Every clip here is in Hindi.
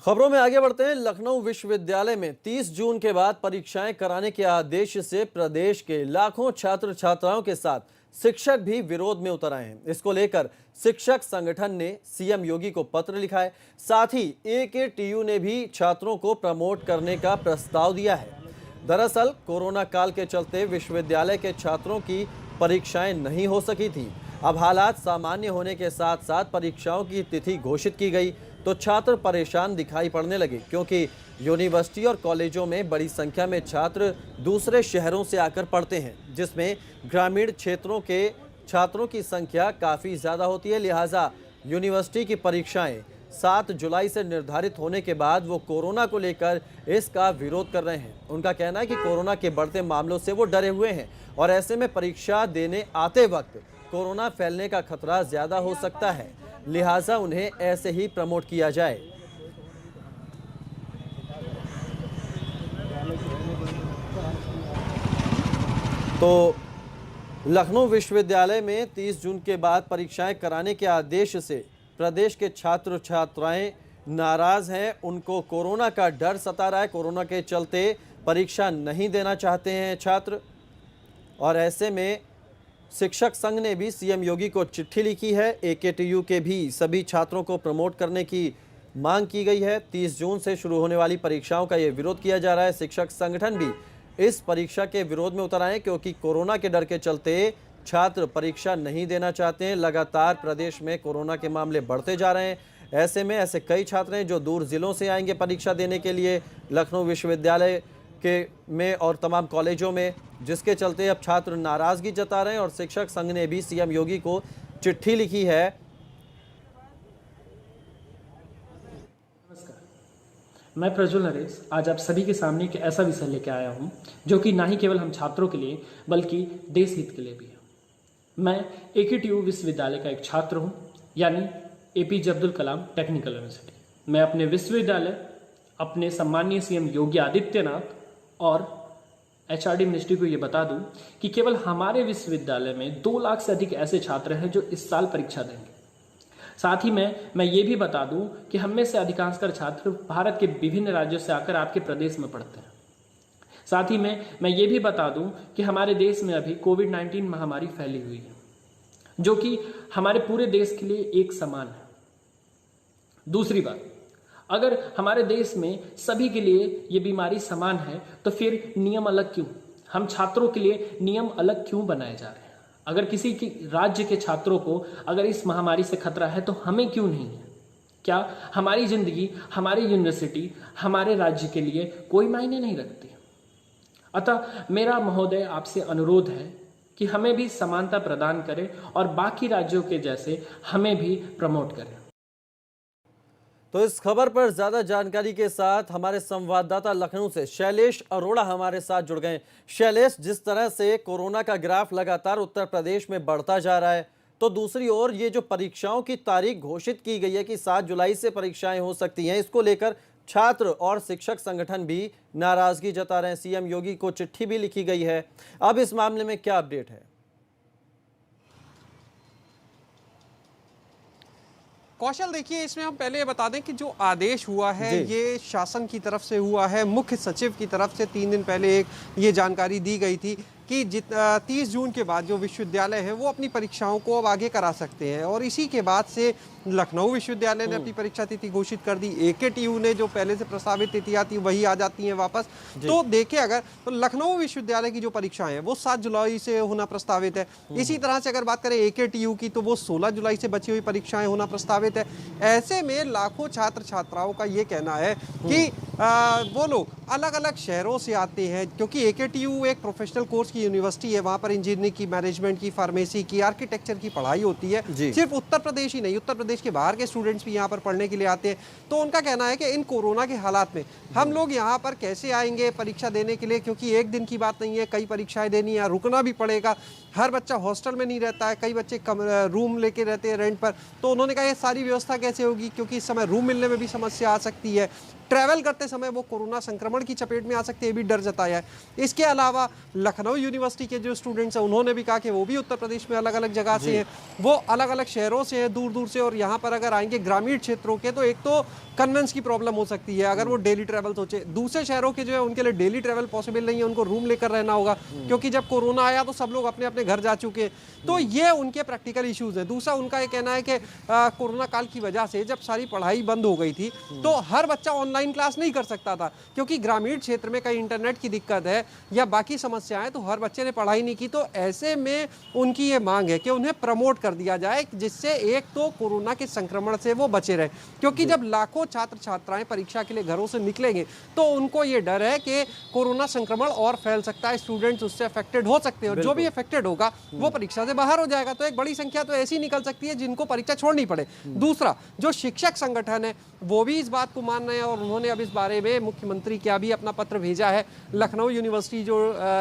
खबरों में आगे बढ़ते हैं। लखनऊ विश्वविद्यालय में 30 जून के बाद परीक्षाएं कराने के आदेश से प्रदेश के लाखों छात्र छात्राओं के साथ शिक्षक भी विरोध में उतर आए हैं। इसको लेकर शिक्षक संगठन ने सीएम योगी को पत्र लिखा है। साथ ही एकेटीयू ने भी छात्रों को प्रमोट करने का प्रस्ताव दिया है। दरअसल कोरोना काल के चलते विश्वविद्यालय के छात्रों की परीक्षाएं नहीं हो सकी थी। अब हालात सामान्य होने के साथ साथ परीक्षाओं की तिथि घोषित की गई तो छात्र परेशान दिखाई पड़ने लगे, क्योंकि यूनिवर्सिटी और कॉलेजों में बड़ी संख्या में छात्र दूसरे शहरों से आकर पढ़ते हैं, जिसमें ग्रामीण क्षेत्रों के छात्रों की संख्या काफ़ी ज़्यादा होती है। लिहाजा यूनिवर्सिटी की परीक्षाएं 7 जुलाई से निर्धारित होने के बाद वो कोरोना को लेकर इसका विरोध कर रहे हैं। उनका कहना है कि कोरोना के बढ़ते मामलों से वो डरे हुए हैं और ऐसे में परीक्षा देने आते वक्त कोरोना फैलने का खतरा ज़्यादा हो सकता है, लिहाजा उन्हें ऐसे ही प्रमोट किया जाए। तो लखनऊ विश्वविद्यालय में 30 जून के बाद परीक्षाएं कराने के आदेश से प्रदेश के छात्र छात्राएं नाराज हैं। उनको कोरोना का डर सता रहा है। कोरोना के चलते परीक्षा नहीं देना चाहते हैं छात्र, और ऐसे में शिक्षक संघ ने भी सीएम योगी को चिट्ठी लिखी है। एकेटीयू के भी सभी छात्रों को प्रमोट करने की मांग की गई है। 30 जून से शुरू होने वाली परीक्षाओं का ये विरोध किया जा रहा है। शिक्षक संगठन भी इस परीक्षा के विरोध में उतर आए हैं, क्योंकि कोरोना के डर के चलते छात्र परीक्षा नहीं देना चाहते हैं। लगातार प्रदेश में कोरोना के मामले बढ़ते जा रहे हैं। ऐसे में ऐसे कई छात्र हैं जो दूर जिलों से आएंगे परीक्षा देने के लिए लखनऊ विश्वविद्यालय के में और तमाम कॉलेजों में, जिसके चलते अब छात्र नाराजगी जता रहे हैं और शिक्षक संघ ने भी सीएम योगी को चिट्ठी लिखी है। नमस्कार, मैं प्रज्वल नरेश आज आप सभी के सामने एक ऐसा विषय लेकर आया हूं जो कि ना ही केवल हम छात्रों के लिए बल्कि देश हित के लिए भी है। मैं एकेटीयू विश्वविद्यालय का एक छात्र हूं, यानी APJ Abdul Kalam technical university. मैं अपने विश्वविद्यालय, अपने सम्मानीय सीएम योगी आदित्यनाथ और एचआरडी मिनिस्ट्री को ये बता दूं कि केवल हमारे विश्वविद्यालय में 2 लाख से अधिक ऐसे छात्र हैं जो इस साल परीक्षा देंगे। साथ ही मैं ये भी बता दूं कि हम में से अधिकांशकर छात्र भारत के विभिन्न राज्यों से आकर आपके प्रदेश में पढ़ते हैं। साथ ही मैं ये भी बता दूं कि हमारे देश में अभी कोविड-19 महामारी फैली हुई है, जो कि हमारे पूरे देश के लिए एक समान है। दूसरी बात, अगर हमारे देश में सभी के लिए ये बीमारी समान है तो फिर नियम अलग क्यों? हम छात्रों के लिए नियम अलग क्यों बनाए जा रहे हैं? अगर किसी की राज्य के छात्रों को अगर इस महामारी से खतरा है तो हमें क्यों नहीं है? क्या हमारी जिंदगी, हमारी यूनिवर्सिटी, हमारे राज्य के लिए कोई मायने नहीं रखती? अतः मेरा महोदय आपसे अनुरोध है कि हमें भी समानता प्रदान करें और बाकी राज्यों के जैसे हमें भी प्रमोट करें। तो इस खबर पर ज्यादा जानकारी के साथ हमारे संवाददाता लखनऊ से शैलेश अरोड़ा हमारे साथ जुड़ गए। शैलेश, जिस तरह से कोरोना का ग्राफ लगातार उत्तर प्रदेश में बढ़ता जा रहा है, तो दूसरी ओर ये जो परीक्षाओं की तारीख घोषित की गई है कि 7 जुलाई से परीक्षाएं हो सकती हैं, इसको लेकर छात्र और शिक्षक संगठन भी नाराजगी जता रहे हैं। सीएम योगी को चिट्ठी भी लिखी गई है। अब इस मामले में क्या अपडेट है? कौशल, देखिए, इसमें हम पहले ये बता दें कि जो आदेश हुआ है ये शासन की तरफ से हुआ है। मुख्य सचिव की तरफ से 3 दिन पहले एक ये जानकारी दी गई थी कि 30 जून के बाद जो विश्वविद्यालय हैं वो अपनी परीक्षाओं को अब आगे करा सकते हैं, और इसी के बाद से लखनऊ विश्वविद्यालय ने अपनी परीक्षा तिथि घोषित कर दी। एकेटीयू ने जो पहले से प्रस्तावित तिथियां थी वही आ जाती हैं वापस। तो देखिए, अगर तो लखनऊ विश्वविद्यालय की जो परीक्षाएं हैं वो 7 जुलाई से होना प्रस्तावित है। इसी तरह से अगर बात करें एकेटीयू की, तो वो 16 जुलाई से बची हुई परीक्षाएं होना प्रस्तावित है। ऐसे में लाखों छात्र छात्राओं का ये कहना है कि वो लोग अलग अलग शहरों से आते हैं, क्योंकि एकेटीयू एक प्रोफेशनल कोर्स की यूनिवर्सिटी है। वहाँ पर इंजीनियरिंग की, मैनेजमेंट की, फार्मेसी की, आर्किटेक्चर की पढ़ाई होती है। सिर्फ उत्तर प्रदेश ही नहीं, उत्तर प्रदेश के बाहर के स्टूडेंट्स भी यहाँ पर पढ़ने के लिए आते हैं। तो उनका कहना है कि इन कोरोना के हालात में हम लोग यहाँ पर कैसे आएंगे परीक्षा देने के लिए, क्योंकि एक दिन की बात नहीं है, कई परीक्षाएं देनी है, रुकना भी पड़ेगा। हर बच्चा हॉस्टल में नहीं रहता है, कई बच्चे रूम लेके रहते हैं रेंट पर। तो उन्होंने कहा ये सारी व्यवस्था कैसे होगी, क्योंकि इस समय रूम मिलने में भी समस्या आ सकती है। ट्रैवल करते जाते समय वो कोरोना संक्रमण की चपेट में आ सकते हैं, ये भी डर जताया है। इसके अलावा लखनऊ यूनिवर्सिटी के जो स्टूडेंट्स हैं उन्होंने भी कहा कि वो भी उत्तर प्रदेश में अलग अलग जगह से हैं, वो अलग अलग शहरों से हैं, दूर दूर से, और यहाँ पर अगर आएंगे ग्रामीण क्षेत्रों के तो एक तो कन्वेंस की प्रॉब्लम हो सकती है अगर वो डेली ट्रैवल सोचे। दूसरे शहरों के जो है उनके लिए डेली ट्रैवल पॉसिबल नहीं है, उनको रूम लेकर रहना होगा क्योंकि जब कोरोना आया तो सब लोग अपने अपने घर जा चुके हैं। तो ये उनके प्रैक्टिकल इश्यूज हैं। दूसरा उनका ये कहना है कि कोरोना काल की वजह से जब सारी पढ़ाई बंद हो गई थी तो हर बच्चा ऑनलाइन क्लास नहीं कर सकता था क्योंकि ग्रामीण क्षेत्र में कहीं इंटरनेट की दिक्कत है या बाकी समस्याएं, तो हर बच्चे ने पढ़ाई नहीं की। तो ऐसे में उनकी ये मांग है कि उन्हें प्रमोट कर दिया जाए जिससे एक तो कोरोना के संक्रमण से वो बचे रहे, क्योंकि जब लाखों छात्र छात्राएं परीक्षा के लिए घरों से निकलेंगे तो उनको ये डर है कि कोरोना संक्रमण और फैल सकता है, स्टूडेंट्स उससे अफेक्टेड हो सकते हैं और जो भी अफेक्टेड होगा वो परीक्षा से बाहर हो जाएगा। तो एक बड़ी संख्या तो ऐसी निकल सकती है जिनको परीक्षा छोड़नी पड़े। दूसरा, जो शिक्षक संगठन है वो भी इस बात को मान रहे हैं और उन्होंने अब इस बारे में मुख्यमंत्री क्या भी अपना पत्र भेजा है। लखनऊ यूनिवर्सिटी जो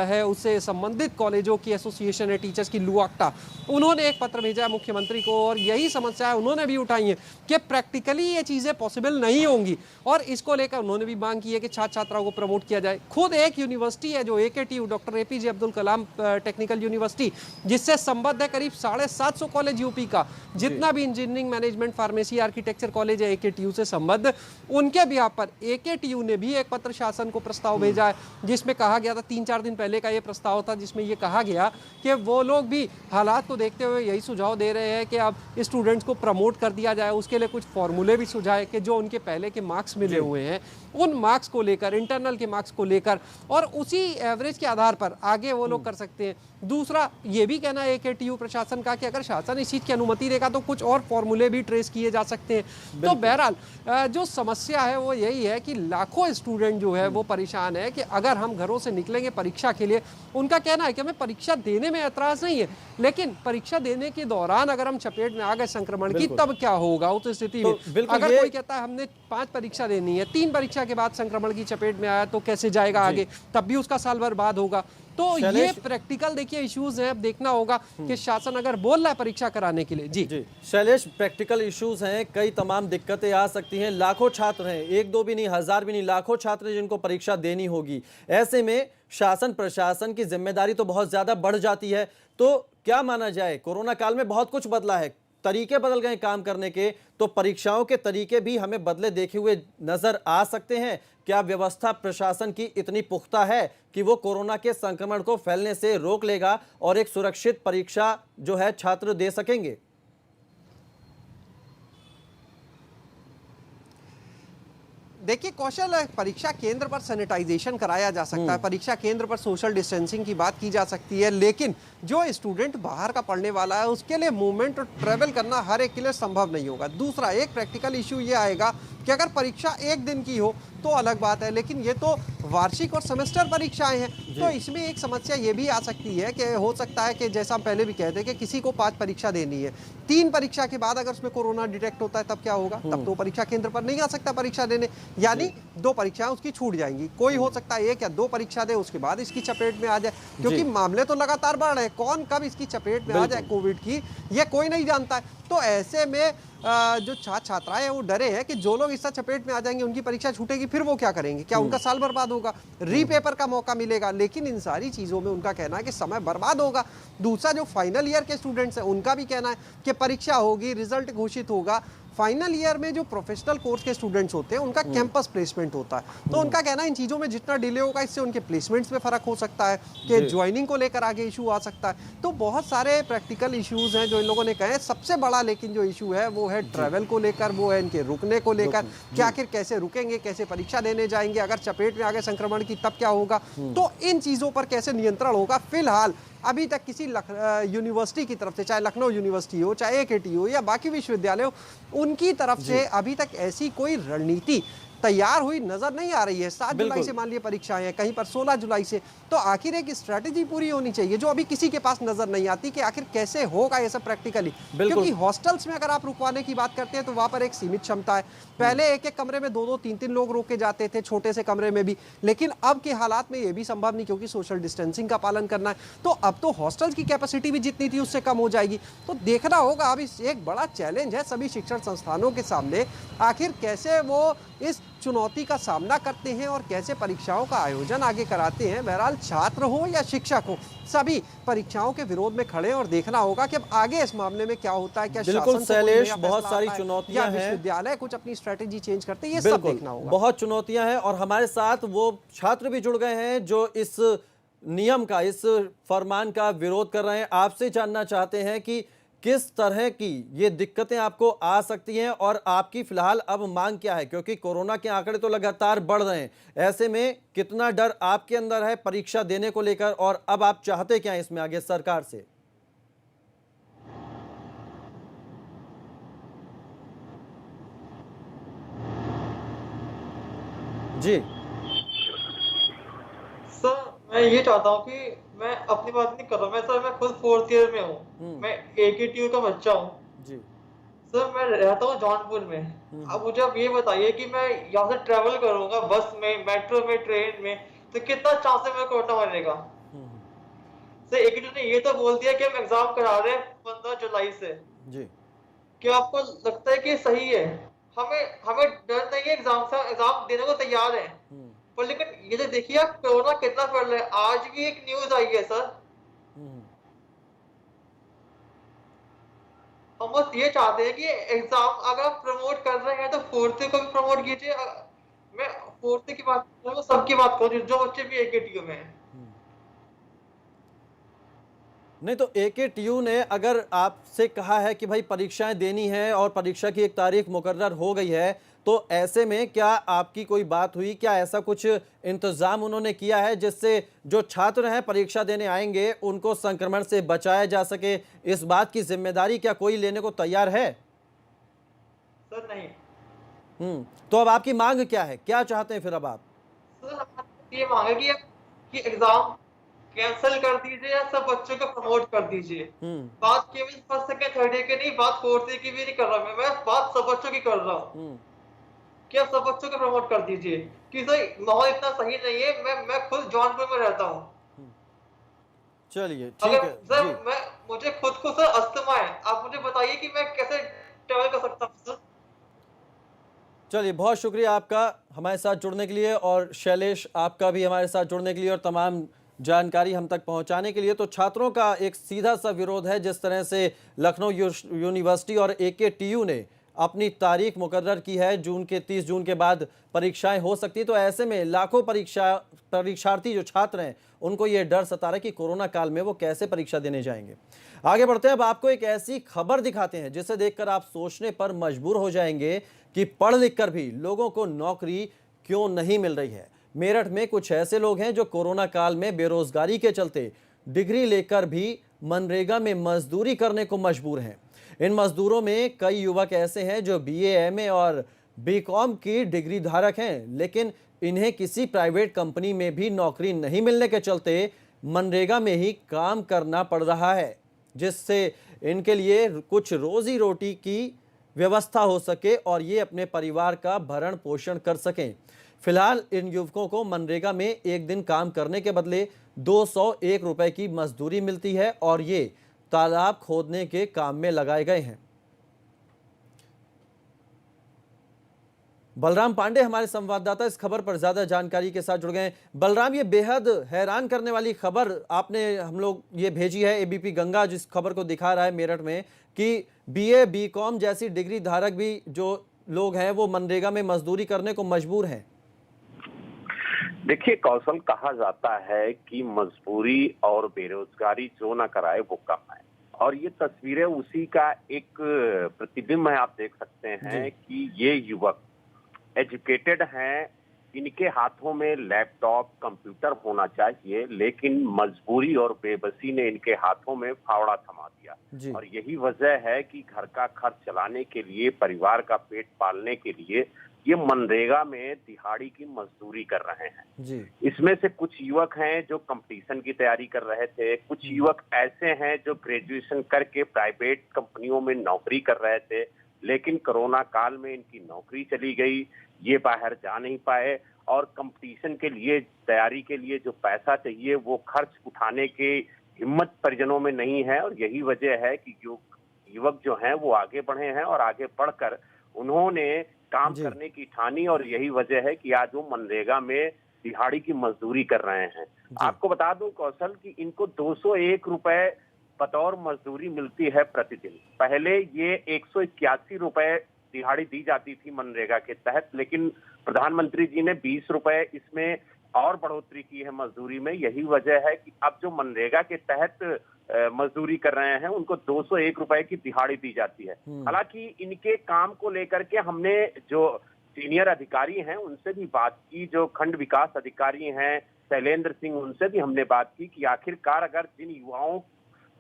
है उससे संबंधित कॉलेजों की एसोसिएशन है टीचर्स की, लुआक्टा, उन्होंने एक पत्र भेजा है मुख्यमंत्री को और यही समस्या है उन्होंने भी उठाई है कि प्रैक्टिकली ये चीजें पॉसिबल नहीं होंगी और इसको लेकर उन्होंने भी मांग की है कि छात्र छात्राओं को प्रमोट किया जाए। खुद एक यूनिवर्सिटी है जो AKTU, doctor APJ Abdul Kalam technical university, जिससे संबद्ध है करीब 750 कॉलेज यूपी का, जितना भी engineering, management, pharmacy, architecture college है AKTU से संबद्ध, उनके भी पर AKTU ने भी एक पत्र शासन को प्रस्ताव भेजा है जिसमें कहा गया था, 3-4 दिन पहले का ये प्रस्ताव था, जिसमें ये कहा गया कि वो लोग भी हालात को देखते हुए यही सुझाव दे रहे हैं कि अब स्टूडेंट्स को प्रमोट कर दिया जाए। उसके लिए कुछ फॉर्मूले भी सुझाए कि जो उनके पहले के मार्क्स मिले हुए हैं उन मार्क्स को लेकर, इंटरनल के मार्क्स को लेकर और उसी एवरेज के आधार पर आगे वो लोग कर सकते हैं। दूसरा ये भी कहना है AKTU प्रशासन का कि अगर शासन इस चीज़ की अनुमति देगा तो कुछ और फॉर्मूले भी ट्रेस किए जा सकते हैं। तो बहरहाल जो समस्या है वो यही है कि लाखों स्टूडेंट जो है वो परेशान है कि अगर हम घरों से निकलेंगे परीक्षा के लिए, उनका कहना है कि हमें परीक्षा देने में एतराज़ नहीं है, लेकिन परीक्षा देने के दौरान अगर हम चपेट में आ गए संक्रमण की तब क्या होगा उस स्थिति में। अगर कोई कहता है हमने 5 परीक्षा देनी है, 3 परीक्षा के बाद संक्रमण की चपेट में आया तो कैसे जाएगा आगे, तब भी उसका साल बर्बाद होगा। तो ये प्रैक्टिकल देखिए इश्यूज हैं, अब देखना होगा कि शासन अगर बोल रहा है परीक्षा कराने के लिए। जी शैलेश, प्रैक्टिकल इश्यूज हैं, कई तमाम दिक्कतें आ सकती हैं, लाखों छात्र हैं, 1-2 भी नहीं, 1000 भी नहीं, लाखों छात्र जिनको परीक्षा देनी होगी। ऐसे में शासन प्रशासन की जिम्मेदारी तो बहुत ज्यादा बढ़ जाती है। तो क्या माना जाए, कोरोना काल में बहुत कुछ बदला है, तरीके बदल गए काम करने के, तो परीक्षाओं के तरीके भी हमें बदले देखे हुए नजर आ सकते हैं। क्या व्यवस्था प्रशासन की इतनी पुख्ता है कि वो कोरोना के संक्रमण को फैलने से रोक लेगा और एक सुरक्षित परीक्षा जो है छात्र दे सकेंगे? देखिए कौशल, परीक्षा केंद्र पर सैनिटाइजेशन कराया जा सकता है, परीक्षा केंद्र पर सोशल डिस्टेंसिंग की बात की जा सकती है, लेकिन जो स्टूडेंट बाहर का पढ़ने वाला है उसके लिए मूवमेंट और ट्रैवल करना हर एक के लिए संभव नहीं होगा। दूसरा एक प्रैक्टिकल इशू ये आएगा कि अगर परीक्षा एक दिन की हो तो अलग बात है, लेकिन ये तो वार्षिक और सेमेस्टर परीक्षाएं हैं, तो इसमें एक समस्या ये भी आ सकती है कि हो सकता है कि जैसा हम पहले भी कहते हैं कि किसी को 5 परीक्षा देनी है, 3 परीक्षा के बाद अगर उसमें कोरोना डिटेक्ट होता है तब क्या होगा, तब तो परीक्षा केंद्र पर नहीं आ सकता परीक्षा देने, यानी 2 परीक्षाएं उसकी छूट जाएंगी। कोई हो सकता है 1 या 2 परीक्षा दे उसके बाद इसकी चपेट में आ जाए, क्योंकि मामले तो लगातार बढ़ रहे हैं, कौन कब इसकी चपेट में आ जाए कोविड की ये कोई नहीं जानता है। तो ऐसे में जो छात्र छात्राएं हैं वो डरे हैं कि जो लोग इससे चपेट में आ जाएंगे उनकी परीक्षा छूटेगी, फिर वो क्या करेंगे, क्या उनका साल बर्बाद होगा, रीपेपर का मौका मिलेगा, लेकिन इन सारी चीज़ों में उनका कहना है कि समय बर्बाद होगा। दूसरा जो फाइनल ईयर के स्टूडेंट्स हैं उनका भी कहना है कि परीक्षा होगी, रिजल्ट घोषित होगा, फाइनल ईयर में जो प्रोफेशनल कोर्स के स्टूडेंट्स होते हैं उनका कैंपस प्लेसमेंट होता है, तो उनका कहना है इन चीज़ों में जितना डिले होगा इससे उनके प्लेसमेंट्स में फ़र्क हो सकता है, कि ज्वाइनिंग को लेकर आगे इशू आ सकता है। तो बहुत सारे प्रैक्टिकल इश्यूज हैं जो इन लोगों ने कहे। सबसे बड़ा लेकिन जो इशू है वो है ट्रैवल को लेकर, वो है इनके रुकने को लेकर कि आखिर कैसे रुकेंगे, कैसे परीक्षा देने जाएंगे, अगर चपेट में आ गए संक्रमण की तब क्या होगा। तो इन चीज़ों पर कैसे नियंत्रण होगा, फिलहाल अभी तक किसी यूनिवर्सिटी की तरफ से, चाहे लखनऊ यूनिवर्सिटी हो, चाहे AKTU हो या बाकी विश्वविद्यालय हो, उनकी तरफ से अभी तक ऐसी कोई रणनीति तैयार हुई नजर नहीं आ रही है। 7 जुलाई से मान लिए परीक्षाएं हैं, कहीं पर 16 जुलाई से, तो आखिर एक स्ट्रेटेजी पूरी होनी चाहिए जो अभी किसी के पास नजर नहीं आती कि आखिर कैसे होगा ये सब प्रैक्टिकली। क्योंकि हॉस्टल्स में अगर आप रुकवाने की बात करते हैं तो वहां पर एक सीमित क्षमता है, पहले एक एक कमरे में 2-2 3-3 लोग रोके जाते थे, छोटे से कमरे में भी, लेकिन अब के हालात में ये भी संभव नहीं क्योंकि सोशल डिस्टेंसिंग का पालन करना है। तो अब तो हॉस्टल्स की कैपेसिटी भी जितनी थी उससे कम हो जाएगी। तो देखना होगा, अभी एक बड़ा चैलेंज है सभी शिक्षण संस्थानों के सामने, आखिर कैसे वो इस चुनौती का सामना करते हैं और कैसे परीक्षाओं का आयोजन आगे कराते हैं। बहरहाल छात्र हो या शिक्षक हो, सभी परीक्षाओं के विरोध में खड़े और देखना होगा कि अब आगे इस मामले में क्या होता है। क्या बिल्कुल शासन से कोई शैलेश, नया बहुत फैसला सारी आता है चुनौतियां या हैं। विश्वविद्यालय कुछ अपनी स्ट्रेटेजी चेंज करते हैं, ये सब बिल्कुल, देखना होगा। बहुत चुनौतियां हैं और हमारे साथ वो छात्र भी जुड़ गए हैं जो इस नियम का, इस फरमान का विरोध कर रहे हैं। आपसे जानना चाहते हैं कि किस तरह की ये दिक्कतें आपको आ सकती हैं और आपकी फिलहाल अब मांग क्या है, क्योंकि कोरोना के आंकड़े तो लगातार बढ़ रहे हैं। ऐसे में कितना डर आपके अंदर है परीक्षा देने को लेकर और अब आप चाहते क्या हैं इसमें आगे सरकार से? जी। सर मैं ये चाहता हूँ कि मैं अपनी बात नहीं कर रहा, मैं खुद 4th ईयर में हूँ। मैं AKTU का बच्चा हूँ। जी। सर मैं रहता हूँ जौनपुर में। अब मुझे आप ये बताइए कि मैं यहाँ से ट्रेवल करूंगा बस में, मेट्रो में, ट्रेन में, तो कितना चांस है मेरे कोरोना होने का। सर AKTU ने ये तो बोल दिया कि हम एग्जाम करा रहे हैं 15 जुलाई से। जी। क्या आपको लगता है कि ये सही है? हमें हमें डर नहीं है एग्जाम से, एग्जाम देने को तैयार है। पर लेकिन ये जो देखिए आप कोरोना कितना फैल रहा है। आज भी एक न्यूज आई है सर। हम बस ये चाहते हैं कि एग्जाम अगर आप प्रमोट कर रहे हैं तो 4th को भी प्रमोट कीजिए। मैं 4th की बात कर रहा हूँ, सबकी बात कर रहा हूँ जो बच्चे भी AKTU में हैं। नहीं तो AKTU ने अगर आपसे कहा है कि भाई परीक्षाएं देनी है और परीक्षा की एक तारीख मुकर्रर हो गई है, तो ऐसे में क्या आपकी कोई बात हुई, क्या ऐसा कुछ इंतजाम उन्होंने किया है जिससे जो छात्र हैं परीक्षा देने आएंगे उनको संक्रमण से बचाया जा सके? इस बात की जिम्मेदारी क्या कोई लेने को तैयार है? सर नहीं। तो अब आपकी मांग क्या है, क्या चाहते हैं फिर अब आप? सर हमारी ये मांग है कि एग्जाम कैंसिल कर दीजिए या सब बच्चों को प्रमोट कर दीजिए। बात केवल 1st 2nd 3rd की नहीं, बात 4th की भी नहीं कर रहा मैं बात सब बच्चों की कर रहा हूँ। क्या सब बच्चों को प्रमोट कर दीजिए कि सर माहौल इतना सही नहीं है। मैं खुद जौनपुर में रहता हूँ। चलिए ठीक अगर है सर जी। मुझे खुद को सर अस्थमा है, आप मुझे बताइए कि मैं कैसे ट्रेवल कर सकता हूँ सर। चलिए, बहुत शुक्रिया आपका हमारे साथ जुड़ने के लिए और शैलेश आपका भी हमारे साथ जुड़ने के लिए और तमाम जानकारी हम तक पहुंचाने के लिए। तो छात्रों का एक सीधा सा विरोध है जिस तरह से लखनऊ यूनिवर्सिटी और AKTU ने अपनी तारीख मुकर्रर की है, जून के 30 जून के बाद परीक्षाएं हो सकती है। तो ऐसे में लाखों परीक्षार्थी जो छात्र हैं उनको ये डर सता रहा है कि कोरोना काल में वो कैसे परीक्षा देने जाएंगे। आगे बढ़ते हैं, अब आपको एक ऐसी खबर दिखाते हैं जिसे देखकर आप सोचने पर मजबूर हो जाएंगे कि पढ़ लिख कर भी लोगों को नौकरी क्यों नहीं मिल रही है। मेरठ में कुछ ऐसे लोग हैं जो कोरोना काल में बेरोजगारी के चलते डिग्री लेकर भी मनरेगा में मजदूरी करने को मजबूर हैं। इन मजदूरों में कई युवक ऐसे हैं जो BA MA और BCom की डिग्री धारक हैं, लेकिन इन्हें किसी प्राइवेट कंपनी में भी नौकरी नहीं मिलने के चलते मनरेगा में ही काम करना पड़ रहा है, जिससे इनके लिए कुछ रोजी रोटी की व्यवस्था हो सके और ये अपने परिवार का भरण पोषण कर सकें। फिलहाल इन युवकों को मनरेगा में एक दिन काम करने के बदले 201 रुपए की मजदूरी मिलती है और ये तालाब खोदने के काम में लगाए गए हैं। बलराम पांडे हमारे संवाददाता इस खबर पर ज्यादा जानकारी के साथ जुड़ गए हैं। बलराम, ये बेहद हैरान करने वाली खबर आपने हम लोग ये भेजी है। ABP गंगा जिस खबर को दिखा रहा है मेरठ में कि BA BCom जैसी डिग्री धारक भी जो लोग हैं वो मनरेगा में मजदूरी करने को मजबूर हैं। देखिए कौशल, कहा जाता है कि मजबूरी और बेरोजगारी जो ना कराए वो कम है, और ये तस्वीरें उसी का एक प्रतिबिंब है। आप देख सकते हैं कि ये युवक एजुकेटेड हैं, इनके हाथों में लैपटॉप कंप्यूटर होना चाहिए, लेकिन मजबूरी और बेबसी ने इनके हाथों में फावड़ा थमा दिया। और यही वजह है कि घर का खर्च चलाने के लिए, परिवार का पेट पालने के लिए ये मनरेगा में दिहाड़ी की मजदूरी कर रहे हैं। इसमें से कुछ युवक हैं जो कंपटीशन की तैयारी कर रहे थे, कुछ युवक ऐसे हैं जो ग्रेजुएशन करके प्राइवेट कंपनियों में नौकरी कर रहे थे, लेकिन कोरोना काल में इनकी नौकरी चली गई, ये बाहर जा नहीं पाए और कंपटीशन के लिए, तैयारी के लिए जो पैसा चाहिए वो खर्च उठाने के हिम्मत परिजनों में नहीं है। और यही वजह है कि युवक जो हैं वो आगे बढ़े हैं और आगे बढ़कर उन्होंने काम जी। करने की ठानी और यही वजह है कि आज वो मनरेगा में दिहाड़ी की मजदूरी कर रहे हैं। आपको बता दूं कौशल कि इनको 201 रुपए बतौर मजदूरी मिलती है प्रतिदिन। पहले ये 181 रुपए दिहाड़ी दी जाती थी मनरेगा के तहत, लेकिन प्रधानमंत्री जी ने 20 रुपए इसमें और बढ़ोतरी की है मजदूरी में। यही वजह है कि अब जो मनरेगा के तहत मजदूरी कर रहे हैं उनको 201 रुपए की दिहाड़ी दी जाती है। हालांकि इनके काम को लेकर के हमने जो सीनियर अधिकारी हैं उनसे भी बात की, जो खंड विकास अधिकारी हैं शैलेंद्र सिंह, उनसे भी हमने बात की कि आखिरकार अगर जिन युवाओं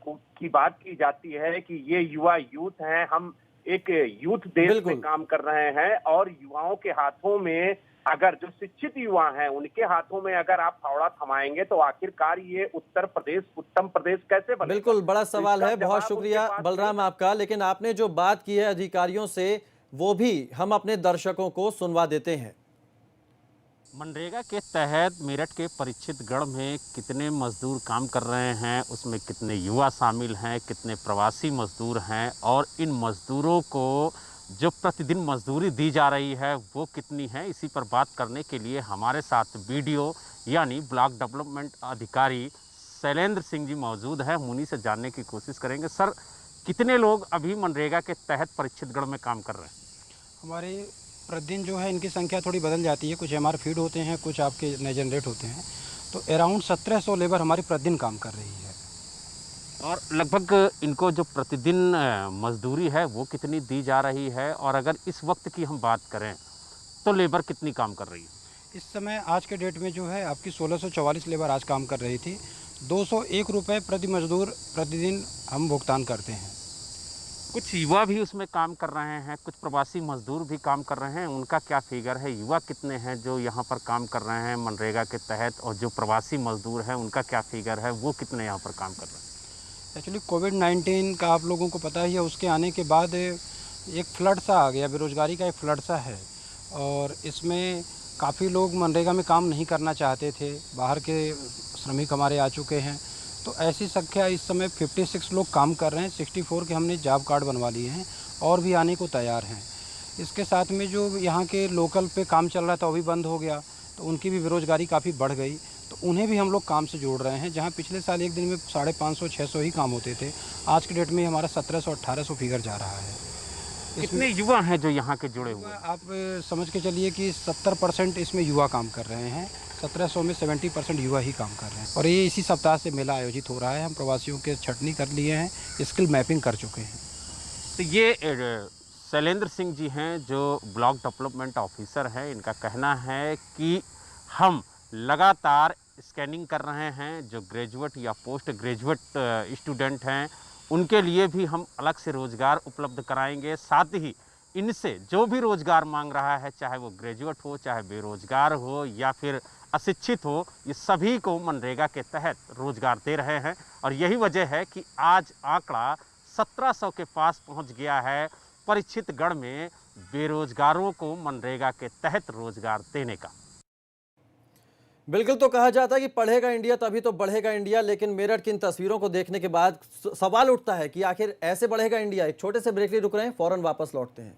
की बात की जाती है कि ये युवा यूथ हैं, हम एक यूथ देश में काम कर रहे हैं और युवाओं के हाथों में अगर जो शिक्षित युवा हैं उनके हाथों में अगर आप फावड़ा थमाएंगे तो आखिरकार ये उत्तर प्रदेश उत्तम प्रदेश कैसे बनेगा? बिल्कुल बड़ा सवाल तो है। इसका बहुत जवाब शुक्रिया उनके पास बलराम आपका, लेकिन आपने जो बात की है अधिकारियों से वो भी हम अपने दर्शकों को सुनवा देते हैं। मनरेगा के तहत मेरठ के परीक्षित गढ़ में कितने मजदूर काम कर रहे हैं, उसमें कितने युवा शामिल हैं, कितने प्रवासी मजदूर हैं और इन मजदूरों को जो प्रतिदिन मजदूरी दी जा रही है वो कितनी है, इसी पर बात करने के लिए हमारे साथ वीडियो यानी ब्लॉक डेवलपमेंट अधिकारी शैलेंद्र सिंह जी मौजूद हैं। हम उन्हीं से जानने की कोशिश करेंगे। सर, कितने लोग अभी मनरेगा के तहत परीक्षित गढ़ में काम कर रहे हैं? हमारे प्रतिदिन जो है इनकी संख्या थोड़ी बदल जाती है, कुछ एमआर फीड होते हैं, कुछ आपके नए जनरेट होते हैं, तो अराउंड 1700 लेबर हमारी प्रतिदिन काम कर रही है। और लगभग इनको जो प्रतिदिन मजदूरी है वो कितनी दी जा रही है, और अगर इस वक्त की हम बात करें तो लेबर कितनी काम कर रही है? इस समय आज के डेट में जो है आपकी 1644 लेबर आज काम कर रही थी। 201 रुपये प्रति मजदूर प्रतिदिन हम भुगतान करते हैं। कुछ युवा भी उसमें काम कर रहे हैं, कुछ प्रवासी मजदूर भी काम कर रहे हैं, उनका क्या फिगर है? युवा कितने हैं जो यहाँ पर काम कर रहे हैं मनरेगा के तहत, और जो प्रवासी मजदूर हैं उनका क्या फिगर है, वो कितने यहाँ पर काम कर रहे हैं? एक्चुअली कोविड-19 का आप लोगों को पता ही है, उसके आने के बाद एक फ्लड सा आ गया, बेरोज़गारी का एक फ्लड सा है, और इसमें काफ़ी लोग मनरेगा में काम नहीं करना चाहते थे। बाहर के श्रमिक हमारे आ चुके हैं, तो ऐसी संख्या इस समय 56 लोग काम कर रहे हैं। 64 के हमने जॉब कार्ड बनवा लिए हैं और भी आने को तैयार हैं। इसके साथ में जो यहाँ के लोकल पे काम चल रहा था वो भी बंद हो गया, तो उनकी भी बेरोज़गारी काफ़ी बढ़ गई, तो उन्हें भी हम लोग काम से जोड़ रहे हैं। जहाँ पिछले साल एक दिन में 550-600 ही काम होते थे, आज के डेट में हमारा 1700-1800 फिगर जा रहा है। कितने युवा हैं जो यहाँ के जुड़े हुए हैं? आप समझ के चलिए कि 70% इसमें युवा काम कर रहे हैं। 1700 में 70% युवा ही काम कर रहे हैं, और ये इसी सप्ताह से मेला आयोजित हो रहा है। हम प्रवासियों के छटनी कर लिए हैं, स्किल मैपिंग कर चुके हैं। तो ये शैलेंद्र सिंह जी हैं जो ब्लॉक डेवलपमेंट ऑफिसर हैं। इनका कहना है कि हम लगातार स्कैनिंग कर रहे हैं, जो ग्रेजुएट या पोस्ट ग्रेजुएट स्टूडेंट हैं उनके लिए भी हम अलग से रोज़गार उपलब्ध कराएंगे। साथ ही इनसे जो भी रोज़गार मांग रहा है, चाहे वो ग्रेजुएट हो, चाहे बेरोज़गार हो या फिर अशिक्षित हो, ये सभी को मनरेगा के तहत रोज़गार दे रहे हैं। और यही वजह है कि आज आंकड़ा 1700 के पास पहुंच गया है परीक्षित गढ़ में बेरोज़गारों को मनरेगा के तहत रोज़गार देने का। बिल्कुल, तो कहा जाता है कि पढ़ेगा इंडिया तभी तो बढ़ेगा इंडिया, लेकिन मेरठ की इन तस्वीरों को देखने के बाद सवाल उठता है कि आखिर ऐसे बढ़ेगा इंडिया? एक छोटे से ब्रेक लिए रुक रहे हैं, फौरन वापस लौटते हैं।